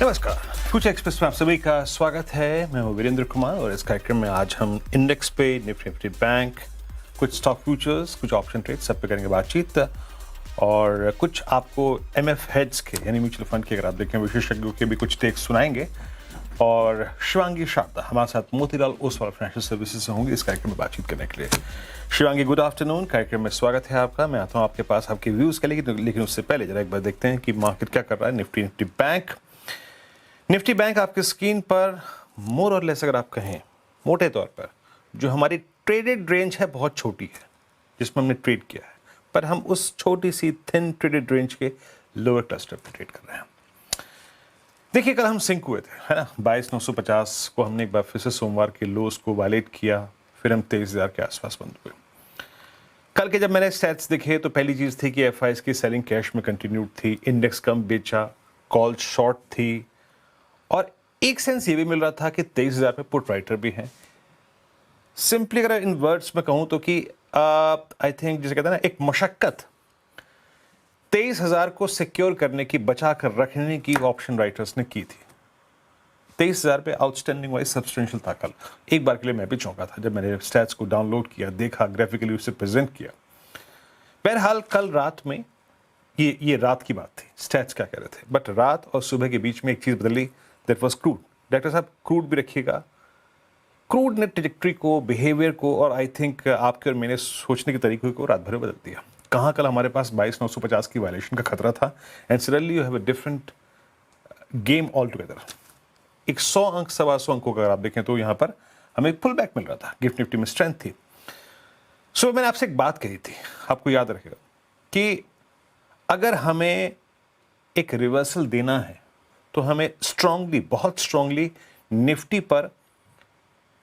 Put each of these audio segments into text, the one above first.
नमस्कार, कुछ एक्सप्रेस में आप सभी का स्वागत है। मैं हूं वीरेंद्र कुमार और इस कार्यक्रम में आज हम इंडेक्स पे, निफ्टी बैंक, कुछ स्टॉक फ्यूचर्स, कुछ ऑप्शन ट्रेड, सब पे करेंगे बातचीत और कुछ आपको एमएफ हेड्स के यानी म्यूचुअल फंड के, अगर आप देखें विशेषज्ञों के भी कुछ टेक्स सुनाएंगे। और शिवांगी शारदा हमारे साथ मोतीलाल ओसवाल फाइनेंशियल सर्विसेज से होंगे इस कार्यक्रम में बातचीत करने के लिए। शिवांगी, गुड आफ्टरनून, कार्यक्रम में स्वागत है आपका। मैं आता हूँ आपके पास आपके व्यूज़ के लिए, लेकिन उससे पहले जरा एक बार देखते हैं कि मार्केट क्या कर रहा है। निफ्टी बैंक आपकी स्क्रीन पर मोर और लेस, अगर आप कहें मोटे तौर पर, जो हमारी ट्रेडेड रेंज है बहुत छोटी है जिसमें हमने ट्रेड किया है, पर हम उस छोटी सी थिन ट्रेडेड रेंज के लोअर क्लस्टर पे ट्रेड कर रहे हैं। देखिए, कल हम सिंक हुए थे, है ना। 22,950 को हमने एक बार फिर से सोमवार के लोस को वायलेट किया, फिर हम 23,000 के आसपास बंद हुए। कल के जब मैंने स्टैट्स देखे तो पहली चीज़ थी कि एफआईएस की सेलिंग कैश में कंटिन्यूड थी, इंडेक्स कम बेचा, कॉल शॉर्ट थी, और एक सेंस ये भी मिल रहा था कि 23,000 पे पुट राइटर भी हैं। सिंपली अगर इन वर्ड्स में कहूँ तो कि आई थिंक जिसे कहते हैं ना, एक मशक्कत 23,000 को सिक्योर करने की, बचा कर रखने की ऑप्शन राइटर्स ने की थी। 23,000 पे आउटस्टैंडिंग वाइज सब्सटेंशियल था कल। एक बार के लिए मैं भी चौंका था जब मैंने स्टैट्स को डाउनलोड किया, देखा, ग्राफिकली उसे प्रेजेंट किया। बहरहाल कल रात में ये रात की बात थी, स्टैट्स क्या कह रहे थे, बट रात और सुबह के बीच में एक चीज़ बदली, दैट वाज क्रूड। डॉक्टर साहब, क्रूड भी रखिएगा। क्रूड ने ट्रेजेक्ट्री को, बिहेवियर को, और आई थिंक आपके और मैंने सोचने के तरीके को रात भर में बदल दिया। कहाँ कल हमारे पास 22,950 की वायलेशन का खतरा था, and suddenly you have a different game all together. एक 100 अंक, 125 अंकों का अगर आप देखें तो यहाँ पर हमें एक पुल बैक मिल रहा था, गिफ्ट निफ्टी में स्ट्रेंथ थी। सो मैंने आपसे एक बात कही थी, आपको याद रखेगा, कि अगर हमें एक रिवर्सल देना है तो हमें स्ट्रांगली, बहुत स्ट्रांगली निफ्टी पर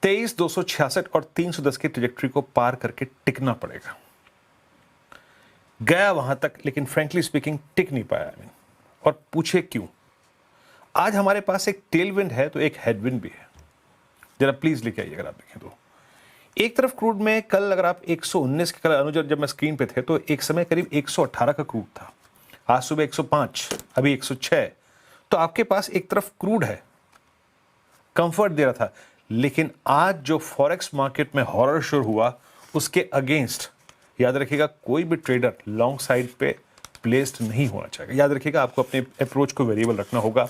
23,266 और 310 की ट्रेजेक्ट्री को पार करके टिकना पड़ेगा। गया वहां तक, लेकिन फ्रैंकली स्पीकिंग टिक नहीं पाया। और पूछे क्यों। आज हमारे पास एक टेलविंड है तो एक हेडविंड भी है। जरा प्लीज लेके आइए, अगर आप देखें तो एक तरफ क्रूड में कल, अगर आप 119 के, कल अनुज जब मैं स्क्रीन पे थे तो एक समय करीब 118 का क्रूड था, आज सुबह 105, अभी 106। तो आपके पास एक तरफ क्रूड है, कंफर्ट दे रहा था, लेकिन आज जो फॉरेक्स मार्केट में हॉरर शुरू हुआ उसके अगेंस्ट, याद रखिएगा, कोई भी ट्रेडर लॉन्ग साइड पे प्लेस्ड नहीं होना चाहिए। याद रखिएगा, आपको अपने अप्रोच को वेरिएबल रखना होगा।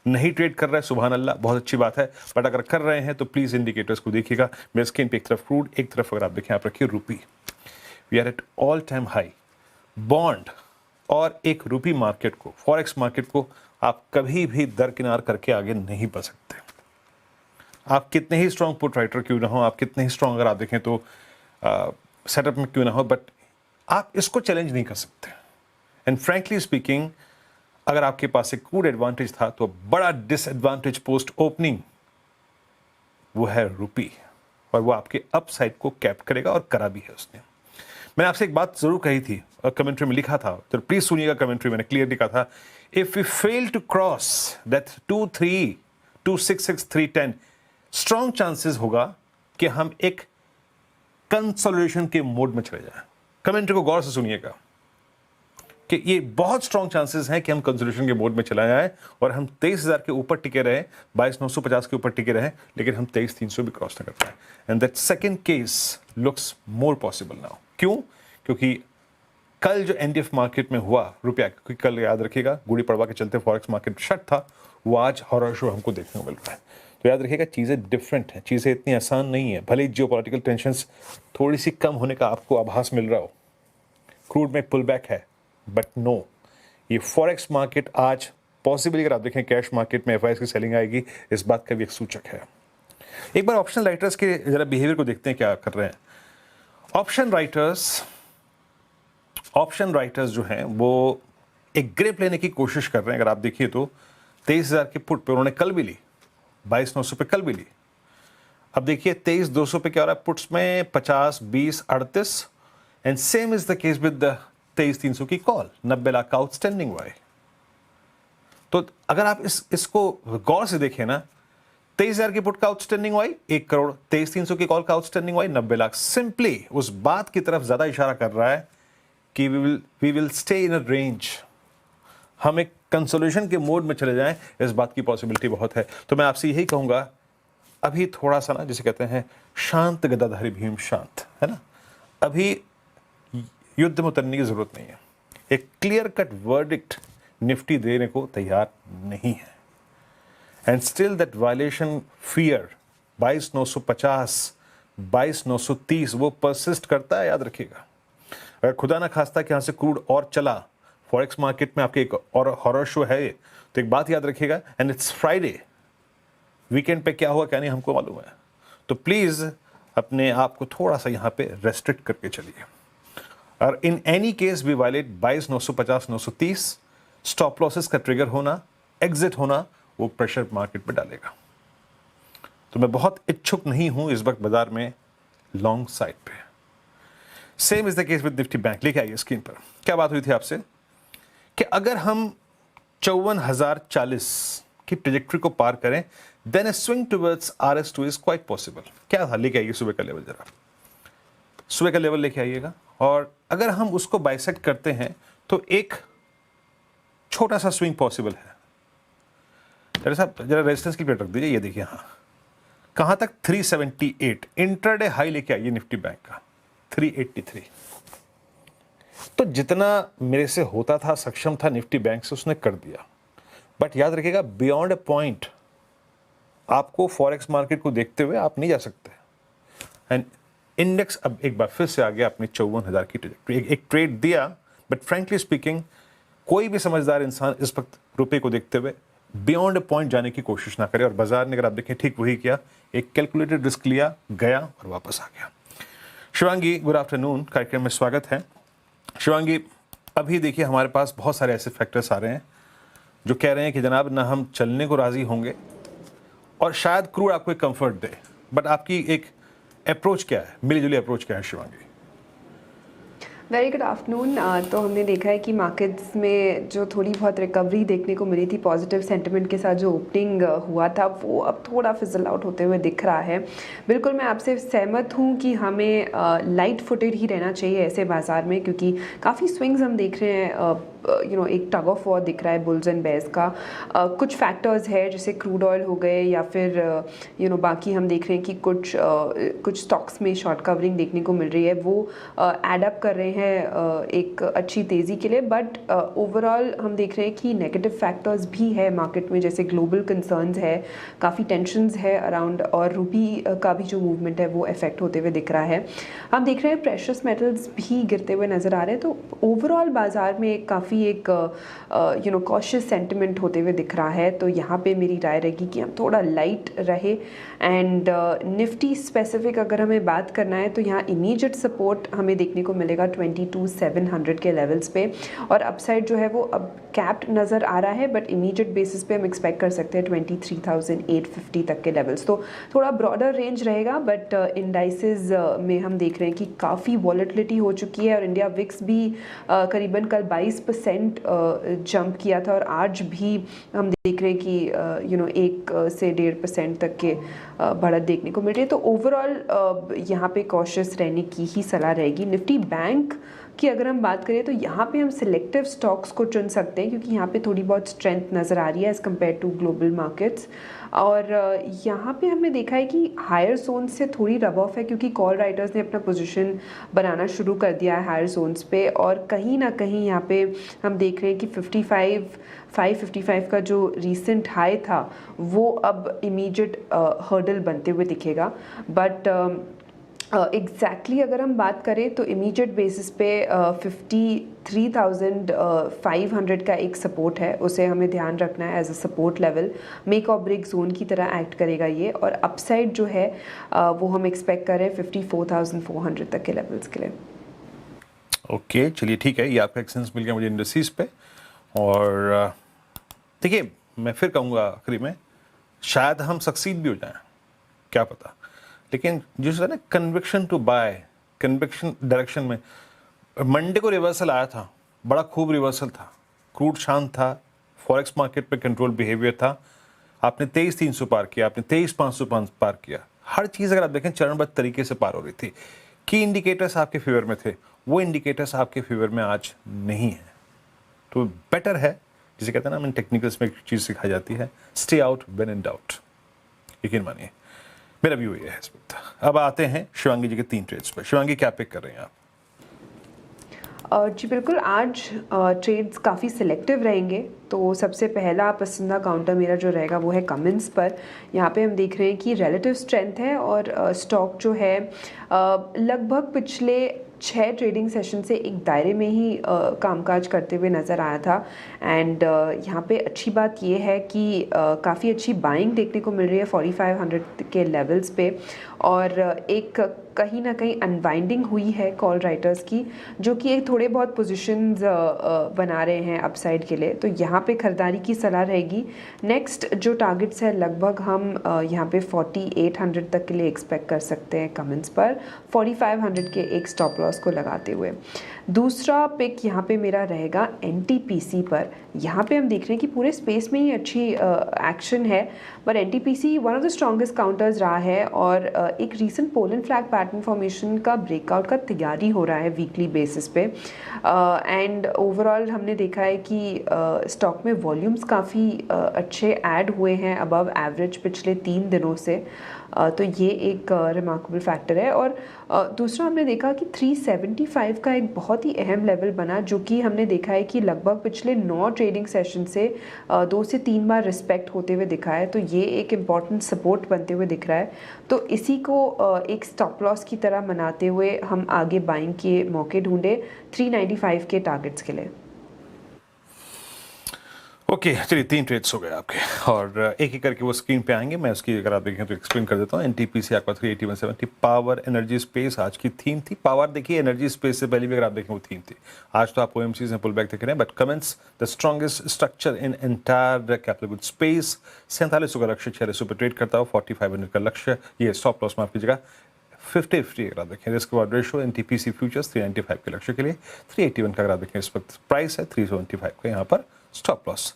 नहीं ट्रेड कर रहा है, सुभान अल्लाह, बहुत अच्छी बात है, बट अगर कर रहे हैं तो प्लीज इंडिकेटर्स को देखिएगा। मेरे स्क्रीन पे एक तरफ क्रूड, एक तरफ अगर आप देखें, आप रखिए rupee. We are at all time high. Bond और एक रूपी मार्केट को, फॉरेक्स मार्केट को आप कभी भी दरकिनार करके आगे नहीं बढ़ सकते। आप कितने ही स्ट्रांग पुट राइटर क्यों ना हो, आप कितने ही स्ट्रांग, अगर आप देखें तो सेटअप में क्यों ना हो, बट आप इसको चैलेंज नहीं कर सकते। एंड फ्रैंकली स्पीकिंग, अगर आपके पास एक क्रूड एडवांटेज था तो बड़ा डिसएडवांटेज पोस्ट ओपनिंग वो है रूपी, और वो आपके अपसाइड को कैप करेगा, और करा भी है उसने। मैंने आपसे एक बात जरूर कही थी और कमेंट्री में लिखा था, तो प्लीज सुनिएगा। कमेंट्री मैंने क्लियर लिखा था, if we fail to cross that 23, 266, 310, strong chances होगा कि हम एक कंसोलिडेशन के मोड में चले जाएं। कमेंट्री को गौर से सुनिएगा कि ये बहुत स्ट्रॉन्ग चांसेस हैं कि हम कंसोलिडेशन के मोड में चला जाएं और हम 23,000 के ऊपर टिके रहे, 22,950 के ऊपर टिके रहे, लेकिन हम 23,300 भी क्रॉस न कर पाए। And that second case looks more possible now. क्यों? क्योंकि कल जो एनडीएफ मार्केट में हुआ रुपया, क्योंकि कल याद रखिएगा गुड़ी पड़वा के चलते फॉरेक्स मार्केट शट था, वो आज हॉरर शो हमको देखने को मिल रहा है। तो याद रखिएगा, चीज़ें डिफरेंट हैं, चीज़ें इतनी आसान नहीं है। भले ही जियोपॉलिटिकल टेंशंस थोड़ी सी कम होने का आपको आभास मिल रहा हो, क्रूड में पुल बैक है, बट नो, ये फॉरेक्स मार्केट आज पॉसिबली, अगर आप देखें कैश मार्केट में एफआईएस की सेलिंग आएगी, इस बात का भी एक सूचक है। एक बार ऑप्शन राइटर्स के जरा बिहेवियर को देखते हैं क्या कर रहे हैं। ऑप्शन राइटर्स जो हैं वो एक ग्रिप लेने की कोशिश कर रहे हैं। अगर आप देखिए तो 23,000 की पुट पे उन्होंने कल भी ली, 22,900 पे कल भी ली। अब देखिए 23,200 पे क्या हो रहा है पुट्स में, 50, 20, 38, and same is the case with the 23,300 की कॉल, 90 लाख का आउटस्टैंडिंग वाई। तो अगर आप इसको गौर से देखें ना, 23,000 की पुट का आउटस्टैंडिंग वाई 1 करोड़, 23,300 की कॉल का आउटस्टैंडिंग वाई 90 लाख, सिंपली उस बात की तरफ ज्यादा इशारा कर रहा है कि we will stay in a range. हम एक कंसोल्यूशन के मोड में चले जाएं, इस बात की पॉसिबिलिटी बहुत है। तो मैं आपसे यही कहूँगा, अभी थोड़ा सा ना, जिसे कहते हैं शांत गदाधारी भीम शांत, है ना, अभी युद्ध में उतरने की ज़रूरत नहीं है। एक क्लियर कट वर्डिक्ट निफ्टी देने को तैयार नहीं है। And still that violation fear 22,950, 22,930 वो परसिस्ट करता है, याद रखिएगा। अगर खुदा ना खास्ता कि यहाँ से क्रूड और चला, फॉरेक्स मार्केट में आपके एक और हॉरर शो है ये, तो एक बात याद रखिएगा, एंड इट्स फ्राइडे, वीकेंड पे क्या हुआ क्या नहीं हमको मालूम है। तो प्लीज़ अपने आप को थोड़ा सा यहाँ पे रेस्ट्रिक्ट करके चलिए। और इन एनी केस भी वायलेट 22,950, 930 स्टॉप लॉसेस का ट्रिगर होना, एग्जिट होना, वो प्रेशर मार्केट पे डालेगा। तो मैं बहुत इच्छुक नहीं हूं इस वक्त बाजार में लॉन्ग साइड पे। Same is the case with Nifty bank. लेके आइए स्क्रीन पर। क्या बात हुई थी आपसे कि अगर हम 54,040 की ट्रेजेक्ट्री को पार करें, then a swing towards RS2 is quite possible. क्या था, लेके आइए सुबह का लेवल, जरा सुबह का लेवल लेके आइएगा। और अगर हम उसको बाइसेक्ट करते हैं तो एक छोटा सा स्विंग पॉसिबल है। जरा साहब जरा रेजिस्टेंस की प्लेट रख दीजिए, ये देखिए, हाँ कहाँ तक, 378 इंट्राडे हाई लेके आइए निफ्टी बैंक का 383। तो जितना मेरे से होता था, सक्षम था निफ्टी बैंक से, उसने कर दिया। बट याद रखिएगा, बियॉन्ड अ पॉइंट आपको फॉरेक्स मार्केट को देखते हुए आप नहीं जा सकते। एंड इंडेक्स अब एक बार फिर से आ गया अपनी 54,000 की ट्रेजेक्ट्री। एक ट्रेड दिया, बट फ्रेंकली स्पीकिंग कोई भी समझदार इंसान इस वक्त रुपए को देखते हुए बियॉन्ड पॉइंट जाने की कोशिश ना करे। और बाजार ने, अगर आप देखें, ठीक वही किया, एक कैलकुलेटेड रिस्क लिया, गया और वापस आ गया। शिवांगी, गुड आफ्टरनून, कार्यक्रम में स्वागत है। शिवांगी, अभी देखिए हमारे पास बहुत सारे ऐसे फैक्टर्स आ रहे हैं जो कह रहे हैं कि जनाब ना हम चलने को राजी होंगे, और शायद क्रूड आपको एक कंफर्ट दे। बट आपकी एक अप्रोच क्या है, मिली जुली अप्रोच क्या है शिवांगी? Very good afternoon. तो हमने देखा है कि मार्केट्स में जो थोड़ी बहुत रिकवरी देखने को मिली थी, पॉजिटिव सेंटिमेंट के साथ जो ओपनिंग हुआ था, वो अब थोड़ा फिजल आउट होते हुए दिख रहा है। बिल्कुल मैं आपसे सहमत हूँ कि हमें लाइट फुटेड ही रहना चाहिए ऐसे बाज़ार में, क्योंकि काफ़ी स्विंग्स हम देख रहे हैं। एक टग ऑफ वॉर दिख रहा है बुल्स एंड बेयर्स का। कुछ फैक्टर्स है जैसे क्रूड ऑयल हो गए, या फिर बाकी हम देख रहे हैं कि कुछ स्टॉक्स में शॉर्ट कवरिंग देखने को मिल रही है, वो एडअप कर रहे हैं एक अच्छी तेज़ी के लिए। बट ओवरऑल हम देख रहे हैं कि नेगेटिव फैक्टर्स भी है मार्केट में, जैसे ग्लोबल कंसर्न्स है, काफ़ी टेंशन्स है अराउंड, और रूपी का भी जो मूवमेंट है वो इफेक्ट होते हुए दिख रहा है। हम देख रहे हैं प्रेशियस मेटल्स भी गिरते हुए नज़र आ रहे हैं। तो ओवरऑल बाज़ार में काफ़ी एक कॉशियस सेंटिमेंट होते हुए दिख रहा है। तो यहाँ पे मेरी राय रहेगी कि हम थोड़ा लाइट रहे। एंड निफ्टी स्पेसिफिक अगर हमें बात करना है तो यहाँ इमीडिएट सपोर्ट हमें देखने को मिलेगा 22,700 के लेवल्स पे, और अपसाइड जो है वो अब कैप्ड नज़र आ रहा है, बट इमीडिएट बेसिस पे हम एक्सपेक्ट कर सकते हैं 23,850 तक के लेवल्स। तो थोड़ा ब्रॉडर रेंज रहेगा। बट इंडाइसेस में हम देख रहे हैं कि काफ़ी वॉलेटिलिटी हो चुकी है, और इंडिया विक्स भी करीबन कल 22% जंप किया था, और आज भी हम देख रहे हैं कि 1 से 1.5% तक के बढ़त देखने को मिल रही है। तो ओवरऑल यहाँ पे कॉशियस रहने की ही सलाह रहेगी। निफ्टी बैंक की अगर हम बात करें तो यहाँ पे हम सिलेक्टिव स्टॉक्स को चुन सकते हैं, क्योंकि यहाँ पे थोड़ी बहुत स्ट्रेंथ नज़र आ रही है as compare to global markets. और यहाँ पे हमने देखा है कि हायर जोन से थोड़ी रब ऑफ है, क्योंकि कॉल राइटर्स ने अपना पोजीशन बनाना शुरू कर दिया है हायर जोन्स पे, और कहीं ना कहीं यहाँ पे हम देख रहे हैं कि 555 का जो रीसेंट हाई था वो अब इमीडिएट हर्डल बनते हुए दिखेगा। बट एग्जैक्टली अगर हम बात करें तो इमीडिएट बेसिस पे 53,500 का एक सपोर्ट है, उसे हमें ध्यान रखना है as a support level. Make और ब्रेक जोन की तरह एक्ट करेगा ये, और अपसाइड जो है वो हम एक्सपेक्ट कर रहे हैं 54,400 तक के लेवल्स के लिए। ओके, चलिए ठीक है, ये आपका एक सेंस मिल गया मुझे इंडस्ट्रीज पे। और देखिए मैं फिर कहूँगा आखिरी में, शायद हम सक्सीड भी हो जाएं, क्या पता। लेकिन जो है ना, conviction to buy, conviction direction में मंडे को रिवर्सल आया था, बड़ा खूब रिवर्सल था, क्रूड शांत था, फॉरेक्स मार्केट पे कंट्रोल बिहेवियर था। आपने 23,300 पार किया, आपने 23,500 पार किया। हर चीज़ अगर आप देखें चरणबद्ध तरीके से पार हो रही थी। की इंडिकेटर्स आपके फेवर में थे, वो इंडिकेटर्स आपके फेवर में आज नहीं है। तो बेटर है जिसे कहते हैं ना, हमें टेक्निकल्स में एक चीज़ सिखाई जाती है, stay out when in doubt. यकीन मानिए मेरा व्यू ये है इस वक्त। अब आते हैं शिवांगी जी के 3 ट्रेड्स पर। शिवांगी, क्या पिक कर रहे हैं आप? जी बिल्कुल, आज ट्रेड्स काफ़ी सिलेक्टिव रहेंगे। तो सबसे पहला पसंदीदा काउंटर मेरा जो रहेगा वो है कमिंस पर। यहाँ पे हम देख रहे हैं कि रिलेटिव स्ट्रेंथ है और स्टॉक जो है लगभग पिछले 6 ट्रेडिंग सेशन से एक दायरे में ही कामकाज करते हुए नज़र आया था। एंड यहाँ पे अच्छी बात ये है कि काफ़ी अच्छी बाइंग देखने को मिल रही है 4500 के लेवल्स पे, और एक कहीं ना कहीं अनवाइंडिंग हुई है कॉल राइटर्स की, जो कि एक थोड़े बहुत पोजीशंस बना रहे हैं अपसाइड के लिए। तो यहाँ पे खरीदारी की सलाह रहेगी। नेक्स्ट जो टारगेट्स है लगभग हम यहाँ पे 4800 तक के लिए एक्सपेक्ट कर सकते हैं कमेंट्स पर, 4500 के एक स्टॉप लॉस को लगाते हुए। दूसरा पिक यहाँ पे मेरा रहेगा एनटीपीसी पर। यहाँ पे हम देख रहे हैं कि पूरे स्पेस में ही अच्छी एक्शन है, पर NTPC one of the strongest counters रहा है और एक recent pollen flag pattern formation का ब्रेकआउट का तैयारी हो रहा है वीकली बेसिस पे। एंड ओवरऑल हमने देखा है कि स्टॉक में वॉल्यूम्स काफ़ी अच्छे ऐड हुए हैं अबव एवरेज पिछले 3 दिनों से। तो ये एक रिमार्केबल फैक्टर है। और दूसरा हमने देखा कि 375 का एक बहुत ही अहम लेवल बना, जो कि हमने देखा है कि लगभग पिछले 9 ट्रेडिंग सेशन से 2 से 3 बार रिस्पेक्ट होते हुए दिखा है। तो ये एक इम्पॉर्टेंट सपोर्ट बनते हुए दिख रहा है। तो इसी को एक स्टॉप लॉस की तरह मनाते हुए हम आगे बाइंग के मौके ढूंढे 395 के टारगेट्स के लिए। ओके, चलिए 3 ट्रेड्स हो गए आपके, और एक एक करके वो स्क्रीन पे आएंगे। मैं उसकी अगर आप देखें तो एक्सप्लेन कर देता हूँ। एनटीपीसी आपका 38170, पावर एनर्जी स्पेस आज की थीम थी। पावर देखिए, एनर्जी स्पेस से पहले भी अगर आप देखें वो थीम थी। आज तो आप ओएमसीज में पुल बैक देख रहे हैं, but comments the strongest structure in entire capital good space. 4700 का लक्ष्य 4600 पर ट्रेड करता हो, 4500 का लक्ष्य, ये स्टॉप लॉस माफ कीजिएगा 50-50 अगर आप देखें। Risk reward ratio NTPC futures 395 के लक्ष्य के लिए, 381 का अगर आप देखें इस वक्त प्राइस है, 375 का यहाँ पर stop loss.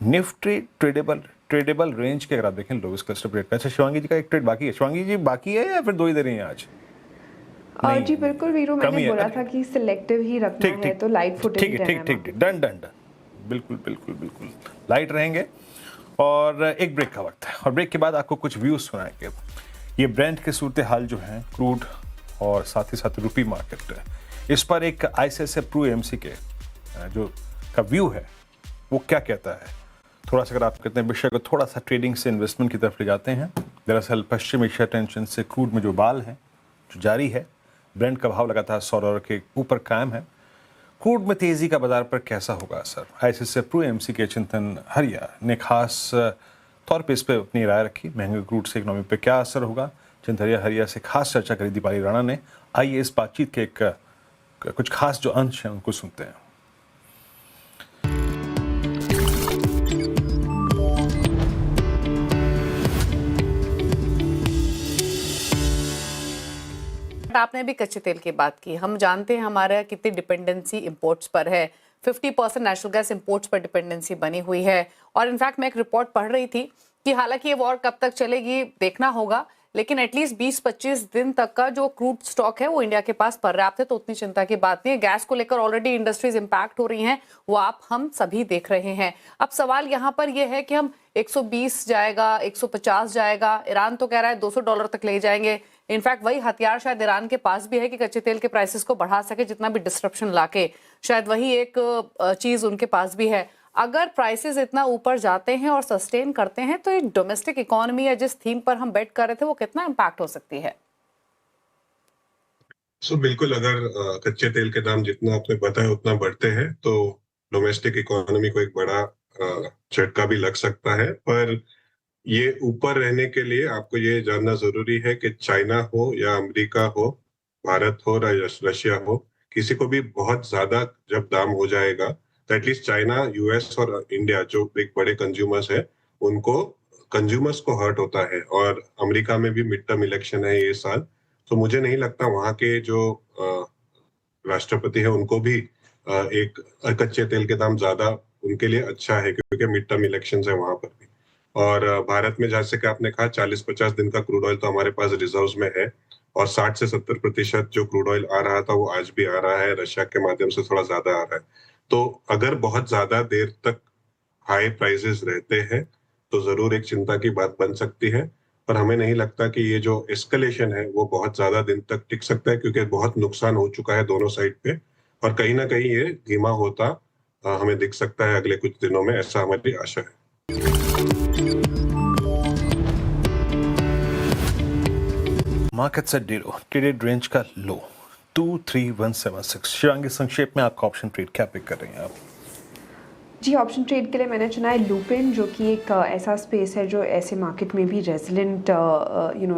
Nifty tradable range के अगर आप देखें लोवेस्ट क्लस्टर ब्रेक का। अच्छा, शिवांगी जी का एक ट्रेड बाकी है। शिवांगी जी बाकी है या फिर 2 ही दे रही हैं आज? जी बिल्कुल वीरू, मैंने बोला था कि सिलेक्टिव ही रखना है, तो लाइट फुटेज ही रहना है। ठीक, डन डन डन, बिल्कुल बिल्कुल बिल्कुल लाइट रहेंगे। और एक ब्रेक का वक्त है, और ब्रेक के बाद आपको कुछ व्यूज सुनाएंगे। ये ब्रेंट के सूरत हाल जो हैं, क्रूड और साथ ही साथ रुपी मार्केट, इस पर एक आईसीआईसीआई प्रू एएमसी के जो का व्यू है वो क्या कहता है। थोड़ा सा अगर आप कहते हैं विषय को थोड़ा सा ट्रेडिंग से इन्वेस्टमेंट की तरफ ले जाते हैं। दरअसल पश्चिम एशिया टेंशन से क्रूड में जो बाल है जो जारी है, ब्रेंट का भाव लगातार $100 के ऊपर कायम है। क्रूड में तेजी का बाजार पर कैसा होगा असर? आईसीआईसीआई प्रू एएमसी के चिंतन हरिया ने खास तौर पे इस पर अपनी राय रखी। महंगे क्रूड से इकोनॉमी पे क्या असर होगा, चिंतन हरिया से खास चर्चा करी दीपाली राणा ने। आइए इस बातचीत के कुछ खास जो अंश हैं उनको सुनते हैं। आपने भी कच्चे तेल की बात की। हम जानते हैं हमारा कितनी डिपेंडेंसी इंपोर्ट्स पर है। 50% नेचुरल गैस इंपोर्ट्स पर डिपेंडेंसी बनी हुई है। और इनफैक्ट मैं एक रिपोर्ट पढ़ रही थी कि हालांकि ये वॉर कब तक चलेगी देखना होगा, लेकिन एटलीस्ट 20-25 दिन तक का जो क्रूड स्टॉक है वो इंडिया के पास पर्याप्त है, तो उतनी चिंता की बात नहीं है। गैस को लेकर ऑलरेडी इंडस्ट्रीज इंपैक्ट हो रही हैं, वो हम सभी देख रहे हैं। अब सवाल यहाँ पर ये है कि हम 120 जाएगा, 150 जाएगा, ईरान तो कह रहा है $200 तक ले जाएंगे। इनफैक्ट वही हथियार शायद ईरान के पास भी है कि कच्चे तेल के प्राइसेस को बढ़ा सके, जितना भी डिस्ट्रप्शन लाके, शायद वही एक चीज उनके पास भी है। अगर प्राइसेस इतना ऊपर जाते हैं और सस्टेन करते हैं तो एक डोमेस्टिक इकोनॉमी या जिस थीम पर हम बेट कर रहे थे वो कितना इम्पैक्ट हो सकती है? बिल्कुल, अगर कच्चे तेल के दाम जितना आपने बताया उतना बढ़ते हैं तो डोमेस्टिक इकोनॉमी को एक बड़ा झटका भी लग सकता है। पर ये ऊपर रहने के लिए आपको ये जानना जरूरी है कि चाइना हो या अमेरिका हो, भारत हो या रशिया हो, किसी को भी बहुत ज्यादा जब दाम हो जाएगा तो एटलीस्ट चाइना, यूएस और इंडिया जो एक बड़े कंज्यूमर्स है, उनको कंज्यूमर्स को हर्ट होता है। और अमेरिका में भी मिड टर्म इलेक्शन है ये साल, तो मुझे नहीं लगता वहां के जो राष्ट्रपति है उनको भी एक कच्चे तेल के दाम ज्यादा उनके लिए अच्छा है, क्योंकि मिड टर्म इलेक्शन है वहां पर भी। और भारत में जैसे कि आपने कहा 40-50 दिन का क्रूड ऑयल तो हमारे पास रिजर्व्स में है, और 60 से 70% जो क्रूड ऑयल आ रहा था वो आज भी आ रहा है, रशिया के माध्यम से थोड़ा ज्यादा आ रहा है। तो अगर बहुत ज्यादा देर तक हाई प्राइसेस रहते हैं तो जरूर एक चिंता की बात बन सकती है, पर हमें नहीं लगता कि ये जो एस्केलेशन है वो बहुत ज्यादा दिन तक टिक सकता है, क्योंकि बहुत नुकसान हो चुका है दोनों साइड पे, और कहीं ना कहीं ये धीमा होता हमें दिख सकता है अगले कुछ दिनों में, ऐसा हमारी आशा है। Markets at zero, traded range का लो 23176। शिवांगी, संक्षेप में आपका ऑप्शन ट्रेड क्या पिक कर रही हैं आप? जी, ऑप्शन ट्रेड के लिए मैंने चुना है लुपिन, जो कि एक ऐसा स्पेस है जो ऐसे मार्केट में भी रेजिलेंट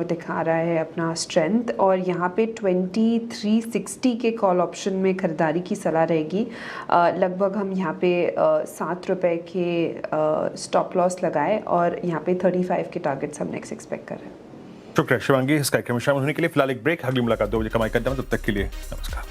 दिखा रहा है अपना स्ट्रेंथ, और यहाँ पे 2360 के कॉल ऑप्शन में खरीदारी की सलाह रहेगी। लगभग हम यहाँ पे 7 रुपये के स्टॉप लॉस लगाए और यहाँ पे 35 के टारगेट्स हम नेक्स्ट एक्सपेक्ट कर रहे हैं। शुक्रिया शिवांगी, इस कार्यक्रम में शामिल होने के लिए। फिलहाल एक ब्रेक, अगली मुलाकात 2 बजे कमाई करते हैं, तब तक के लिए नमस्कार।